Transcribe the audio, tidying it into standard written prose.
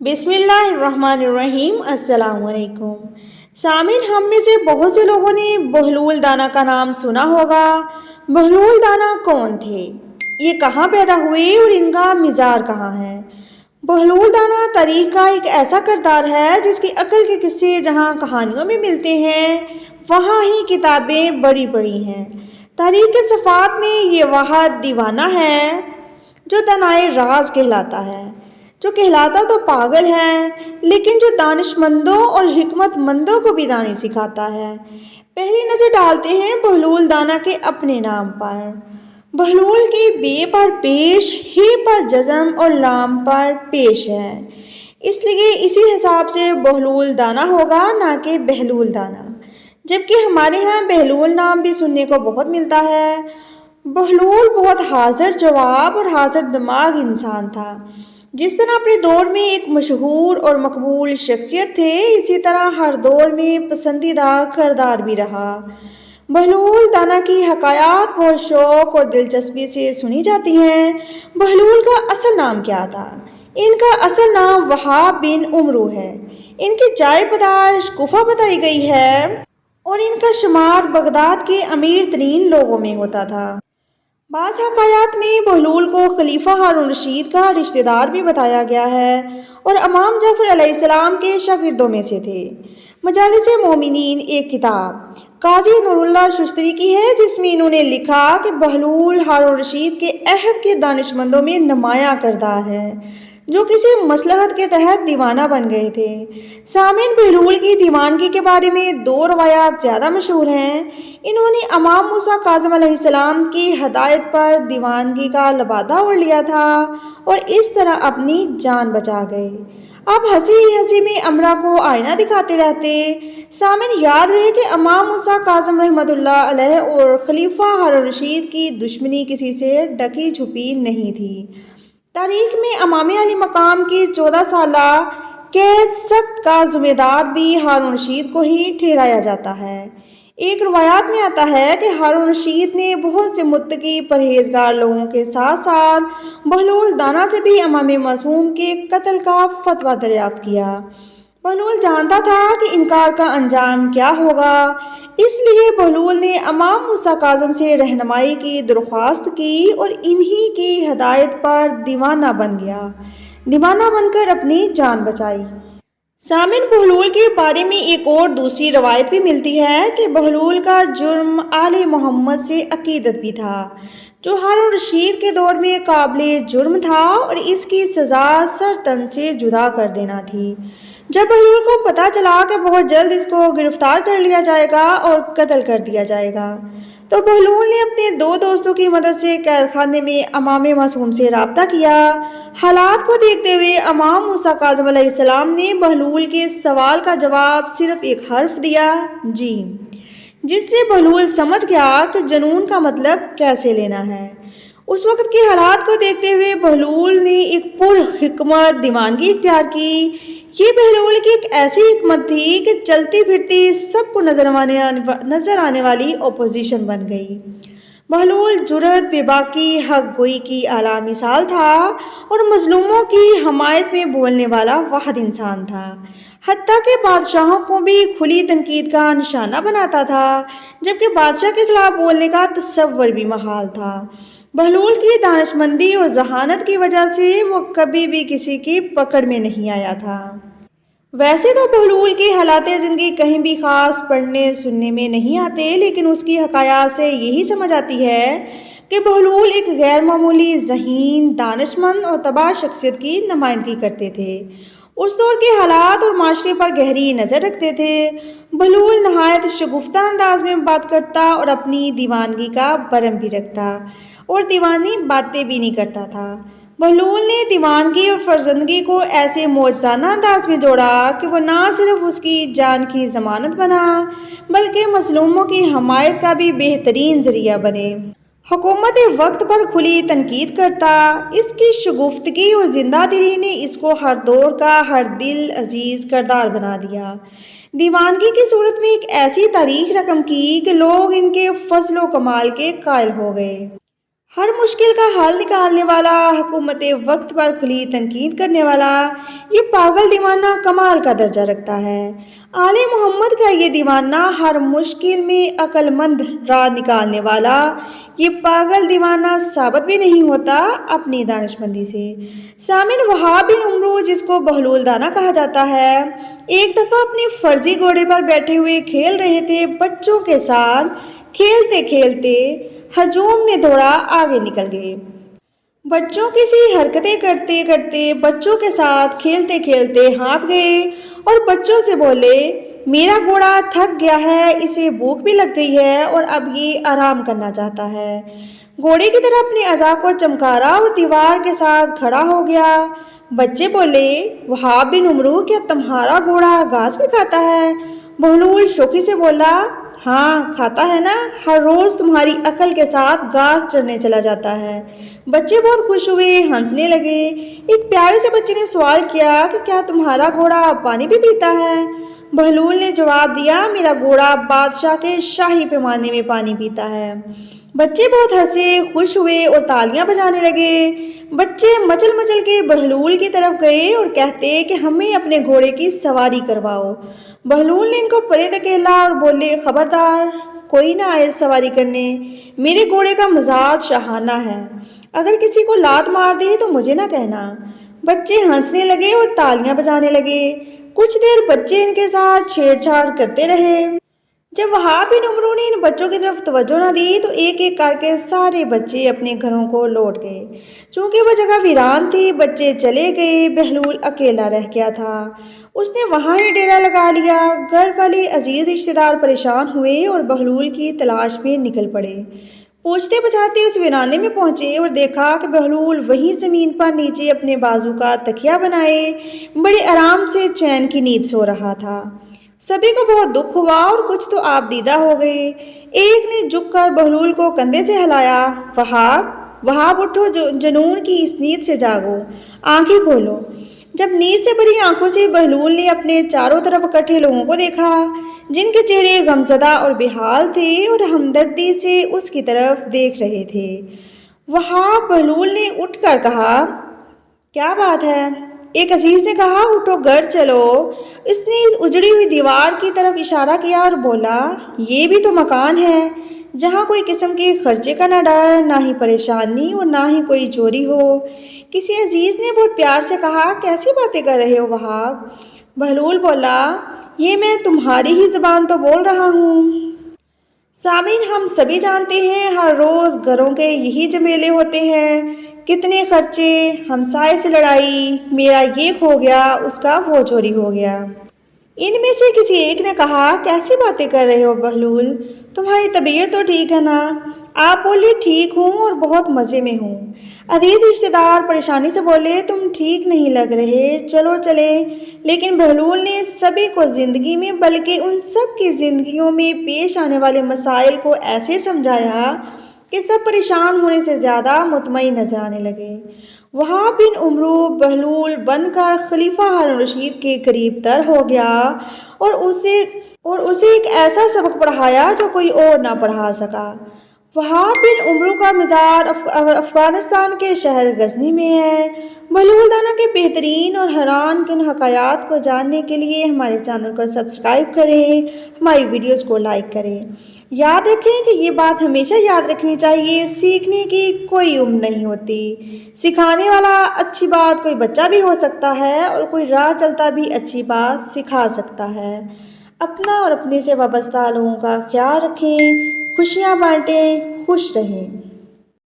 بسم اللہ الرحمن الرحیم۔ السلام علیکم سامعین، ہم میں سے بہت سے لوگوں نے بہلول دانا کا نام سنا ہوگا۔ بہلول دانا کون تھے؟ یہ کہاں پیدا ہوئے اور ان کا مزار کہاں ہے؟ بہلول دانا تاریخ کا ایک ایسا کردار ہے جس کی عقل کے قصے جہاں کہانیوں میں ملتے ہیں وہاں ہی کتابیں بڑی بڑی ہیں۔ تاریخ کے صفحات میں یہ واحد دیوانہ ہے جو دانائے راز کہلاتا ہے، جو کہلاتا تو پاگل ہے لیکن جو دانش مندوں اور حکمت مندوں کو بھی دانی سکھاتا ہے۔ پہلی نظر ڈالتے ہیں بہلول دانا کے اپنے نام پر۔ بہلول کی بے پر پیش، ہی پر جزم اور لام پر پیش ہے، اس لیے اسی حساب سے بہلول دانا ہوگا، نہ کہ بہلول دانا، جبکہ ہمارے ہاں بہلول نام بھی سننے کو بہت ملتا ہے۔ بہلول بہت حاضر جواب اور حاضر دماغ انسان تھا۔ جس طرح اپنے دور میں ایک مشہور اور مقبول شخصیت تھے، اسی طرح ہر دور میں پسندیدہ کردار بھی رہا۔ بہلول دانا کی حکایات بہت شوق اور دلچسپی سے سنی جاتی ہیں۔ بہلول کا اصل نام کیا تھا؟ ان کا اصل نام وہاب بن عمرو ہے۔ ان کی جائے پیدائش کوفہ بتائی گئی ہے اور ان کا شمار بغداد کے امیر ترین لوگوں میں ہوتا تھا۔ بعض حکایات میں بہلول کو خلیفہ ہارون رشید کا رشتہ دار بھی بتایا گیا ہے اور امام جعفر علیہ السلام کے شاگردوں میں سے تھے۔ مجالس مومنین ایک کتاب قاضی نور اللہ ششتری کی ہے جس میں انہوں نے لکھا کہ بہلول ہارون رشید کے عہد کے دانش مندوں میں نمایاں کردار ہے جو کسی مصلحت کے تحت دیوانہ بن گئے تھے۔ سامعین، بہلول کی دیوانگی کے بارے میں دو روایات زیادہ مشہور ہیں۔ انہوں نے امام موسیٰ کاظم علیہ السلام کی ہدایت پر دیوانگی کا لبادہ اوڑھ لیا تھا اور اس طرح اپنی جان بچا گئے۔ اب ہنسی ہنسی میں امرا کو آئینہ دکھاتے رہتے۔ سامعین، یاد رہے کہ امام موسیٰ کاظم رحمۃ اللہ علیہ اور خلیفہ ہارون رشید کی دشمنی کسی سے ڈکی چھپی نہیں تھی۔ تاریخ میں امام علی مقام کی 14 سالہ قید سخت کا ذمہ دار بھی ہارون رشید کو ہی ٹھہرایا جاتا ہے۔ ایک روایات میں آتا ہے کہ ہارون رشید نے بہت سے متقی پرہیزگار لوگوں کے ساتھ ساتھ بہلول دانا سے بھی امام معصوم کے قتل کا فتویٰ دریافت کیا۔ بہلول جانتا تھا کہ انکار کا انجام کیا ہوگا، اس لیے بہلول نے امام موسیٰ کاظم سے رہنمائی کی درخواست کی اور انہی کی ہدایت پر دیوانہ بن گیا، دیوانہ بن کر اپنی جان بچائی۔ سامعین، بہلول کے بارے میں ایک اور دوسری روایت بھی ملتی ہے کہ بہلول کا جرم آل محمد سے عقیدت بھی تھا، جو ہارون رشید کے دور میں قابل جرم تھا اور اس کی سزا سر تن سے جدا کر دینا تھی۔ جب بہلول کو پتہ چلا کہ بہت جلد اس کو گرفتار کر لیا جائے گا اور قتل کر دیا جائے گا، تو بہلول نے اپنے دو دوستوں کی مدد سے قید خانے میں امام معصوم سے رابطہ کیا۔ حالات کو دیکھتے ہوئے امام موسیٰ کاظم علیہ السلام نے بہلول کے سوال کا جواب صرف ایک حرف دیا، جی، جس سے بہلول سمجھ گیا کہ جنون کا مطلب کیسے لینا ہے۔ اس وقت کے حالات کو دیکھتے ہوئے بہلول نے ایک پر حکمت دیوانگی اختیار کی۔ یہ بہلول کی ایک ایسی حکمت تھی کہ چلتی پھرتی سب کو نظر آنے والی اپوزیشن بن گئی۔ بہلول جرأت، بے باکی، حق گوئی کی اعلیٰ مثال تھا اور مظلوموں کی حمایت میں بولنے والا واحد انسان تھا، حتیٰ کہ بادشاہوں کو بھی کھلی تنقید کا نشانہ بناتا تھا، جبکہ بادشاہ کے خلاف بولنے کا تصور بھی محال تھا۔ بہلول کی دانش مندی اور ذہانت کی وجہ سے وہ کبھی بھی کسی کی پکڑ میں نہیں آیا تھا۔ ویسے تو بہلول کی حالات زندگی کہیں بھی خاص پڑھنے سننے میں نہیں آتے، لیکن اس کی حکایات سے یہی سمجھ آتی ہے کہ بہلول ایک غیر معمولی ذہین، دانش مند اور تباہ شخصیت کی نمائندگی کرتے تھے۔ اس دور کے حالات اور معاشرے پر گہری نظر رکھتے تھے۔ بہلول نہایت شگفتہ انداز میں بات کرتا اور اپنی دیوانگی کا بھرم بھی رکھتا اور دیوانی باتیں بھی نہیں کرتا تھا۔ بہلول نے دیوانگی اور فرزندگی کو ایسے معجزانہ انداز میں جوڑا کہ وہ نہ صرف اس کی جان کی ضمانت بنا بلکہ مظلوموں کی حمایت کا بھی بہترین ذریعہ بنے۔ حکومت وقت پر کھلی تنقید کرتا، اس کی شگفتگی اور زندہ دلی نے اس کو ہر دور کا ہر دل عزیز کردار بنا دیا۔ دیوانگی کی صورت میں ایک ایسی تاریخ رقم کی کہ لوگ ان کے فضل و کمال کے قائل ہو گئے۔ ہر مشکل کا حل نکالنے والا، حکومت وقت پر کھلی تنقید کرنے والا، یہ پاگل دیوانہ کمال کا درجہ رکھتا ہے۔ آل محمد کا یہ دیوانہ ہر مشکل میں عقل مند راہ نکالنے والا، یہ پاگل دیوانہ ثابت بھی نہیں ہوتا اپنی دانشمندی سے۔ سامعین، وہاب بن عمرو، جس کو بہلول دانہ کہا جاتا ہے، ایک دفعہ اپنے فرضی گھوڑے پر بیٹھے ہوئے کھیل رہے تھے بچوں کے ساتھ۔ کھیلتے کھیلتے ہجوم میں دوڑا آگے نکل گئے۔ بچوں کی سی حرکتیں کرتے کرتے بچوں کے ساتھ کھیلتے کھیلتے ہانپ گئے اور بچوں سے بولے، میرا گھوڑا تھک گیا ہے، اسے بھوک بھی لگ گئی ہے اور اب یہ آرام کرنا چاہتا ہے۔ گھوڑے کی طرح اپنے اعضاء کو چمکارا اور دیوار کے ساتھ کھڑا ہو گیا۔ بچے بولے، وہاب بن عمرو، کیا تمہارا گھوڑا گھاس بھی کھاتا ہے؟ بہلول شوخی سے بولا، ہاں کھاتا ہے نا، ہر روز تمہاری عقل کے ساتھ گھاس چرنے چلا جاتا ہے۔ بچے بہت خوش ہوئے، ہنسنے لگے۔ ایک پیارے سے بچے نے سوال کیا کہ کیا تمہارا گھوڑا پانی بھی پیتا ہے؟ بہلول نے جواب دیا، میرا گھوڑا بادشاہ کے شاہی پیمانے میں پانی پیتا ہے۔ بچے بہت ہنسے، خوش ہوئے اور تالیاں بجانے لگے۔ بچے مچل مچل کے بہلول کی طرف گئے اور کہتے کہ ہمیں اپنے گھوڑے کی سواری کرواؤ۔ بہلول نے ان کو پرے دھکیلا اور بولے، خبردار، کوئی نہ آئے سواری کرنے، میرے گھوڑے کا مزاج شاہانہ ہے، اگر کسی کو لات مار دی تو مجھے نہ کہنا۔ بچے ہنسنے لگے اور تالیاں بجانے لگے۔ کچھ دیر بچے ان کے ساتھ چھیڑ چھاڑ کرتے رہے۔ جب وہاب بن عمرو نے ان بچوں کی طرف توجہ نہ دی تو ایک ایک کر کے سارے بچے اپنے گھروں کو لوٹ گئے۔ چونکہ وہ جگہ ویران تھی، بچے چلے گئے، بہلول اکیلا رہ گیا تھا۔ اس نے وہاں ہی ڈیرا لگا لیا۔ گھر والے عزیز رشتہ دار پریشان ہوئے اور بہلول کی تلاش میں نکل پڑے۔ پوچھتے بچاتے اس ویرانے میں پہنچے اور دیکھا کہ بہلول وہیں زمین پر نیچے اپنے بازو کا تکیہ بنائے بڑے آرام سے چین کی نیند سو رہا تھا۔ سبھی کو بہت دکھ ہوا اور کچھ تو آپ دیدہ ہو گئے۔ ایک نے جھک کر بہلول کو کندھے سے ہلایا، وہاب اٹھو، جنون کی اس نیند سے جاگو، آنکھیں کھولو۔ جب نیند سے بھری آنکھوں سے بہلول نے اپنے چاروں طرف اکٹھے لوگوں کو دیکھا جن کے چہرے غمزدہ اور بے حال تھے اور ہمدردی سے اس کی طرف دیکھ رہے تھے، وہاب بہلول نے اٹھ کر کہا، کیا بات ہے؟ ایک عزیز نے کہا، اٹھو گھر چلو۔ اس نے اس اجڑی ہوئی دیوار کی طرف اشارہ کیا اور بولا، یہ بھی تو مکان ہے جہاں کوئی قسم کے خرچے کا نہ ڈر، نہ ہی پریشانی اور نہ ہی کوئی چوری ہو۔ کسی عزیز نے بہت پیار سے کہا، کیسی باتیں کر رہے ہو وہاب؟ بہلول بولا، یہ میں تمہاری ہی زبان تو بول رہا ہوں۔ سامعین، ہم سبھی جانتے ہیں ہر روز گھروں کے یہی جھمیلے ہوتے ہیں، کتنے خرچے، ہمسائے سے لڑائی، میرا یہ کھو گیا، اس کا وہ چوری ہو گیا۔ ان میں سے کسی ایک نے کہا، کیسی باتیں کر رہے ہو بہلول، تمہاری طبیعت تو ٹھیک ہے نا؟ آپ بولے، ٹھیک ہوں اور بہت مزے میں ہوں۔ عزیز رشتہ دار پریشانی سے بولے، تم ٹھیک نہیں لگ رہے، چلو چلے۔ لیکن بہلول نے سبھی کو زندگی میں بلکہ ان سب کی زندگیوں میں پیش آنے والے مسائل کو ایسے سمجھایا کہ سب پریشان ہونے سے زیادہ مطمئن نظر آنے لگے۔ وہاب بن عمرو بہلول بن کر خلیفہ ہارون رشید کے قریب تر ہو گیا اور اسے ایک ایسا سبق پڑھایا جو کوئی اور نہ پڑھا سکا۔ وہاب بن عمرو کا مزار افغانستان کے شہر غزنی میں ہے۔ بہلول دانہ کے بہترین اور حیران کن حکایات کو جاننے کے لیے ہمارے چینل کو سبسکرائب کریں، ہماری ویڈیوز کو لائک کریں۔ یاد رکھیں کہ یہ بات ہمیشہ یاد رکھنی چاہیے، سیکھنے کی کوئی عمر نہیں ہوتی۔ سکھانے والا اچھی بات کوئی بچہ بھی ہو سکتا ہے اور کوئی راہ چلتا بھی اچھی بات سکھا سکتا ہے۔ اپنا اور اپنے سے وابستہ لوگوں کا خیال رکھیں، خوشیاں بانٹیں، خوش رہیں۔